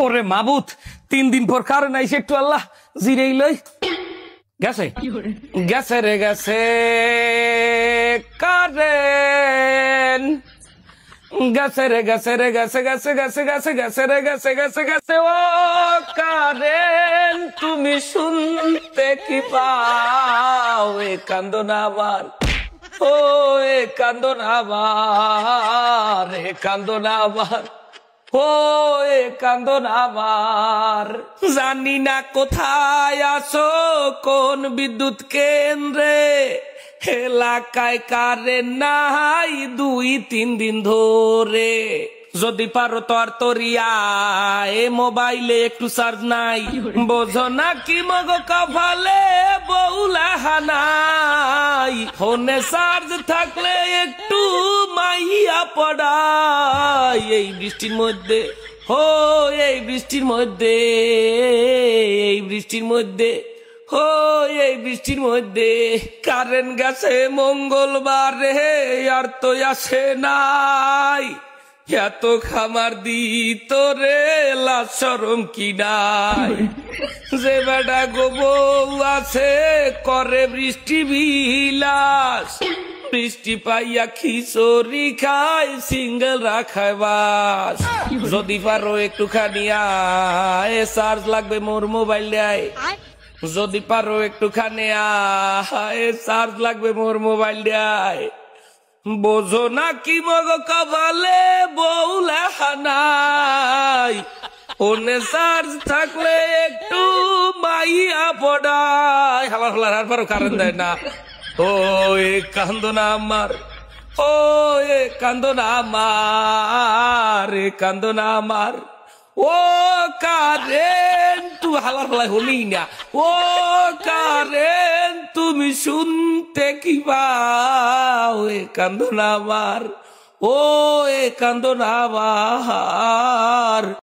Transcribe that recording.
ওরে মাবুত 3 দিন পর কারণ আইসে একটু আল্লাহ জিরেই লই গেছে গেছে রে গেছে কারেন গেছে রে গেছে রে গেছে গেছে গেছে গেছে গেছে রে গেছে গেছে গেছে ও কারেন তুমি শুনতে কি পাও এ কান্দনা আবার ও এ কান্দনা আবার এ কান্দনা আবার ও এ কান্দনা আবার জানি না কোথায় আছো কোন বিদ্যুৎ কেন্দ্রে এলাকায় কারেন্ট নাই 2-3 দিন ধরে যদি পারো তো আর তোরিয়া এ মোবাইলে একটু চার্জ নাই বোঝো না কি মগো কপালে বউলা হানাই ফোনে চার্জ থাকলে একটু মাইয়া পড়াই এই বৃষ্টির মধ্যে ও এই বৃষ্টির মধ্যে এই বৃষ্টির মধ্যে ও এই বৃষ্টির মধ্যে কারেন্ট গেছে মঙ্গলবারে আর তো আসে নাই এত খামার দিত রে লাশরম কি নাই যে বেটা গো বউ আছে করে বৃষ্টি বিলাস বৃষ্টি পাইয়া খিচুড়ি খায় সিঙ্গেল রাখায় বাস যদি পারো একটুখানি আয় চার্জ লাগবে মোর মোবাইল দেয় যদি পারো একটুখানি আয় চার্জ লাগবে মোর মোবাইল দেয় বোঝো না কি মগো কপালে বউলা হানাই ওনে চার্জ থাকলে একটু মাইয়া পড়াই হালার হালার আর পারো কারণ দেয় না ও এ কান্দনা আমার ও এ কান্দনা আমার এ কান্দনা আমার ও কারেন তুই হালার হালাই হলি না ও কারেন তুমি শুনতে কি পাও এ কান্দনা আমার ও এ কান্দনা আমার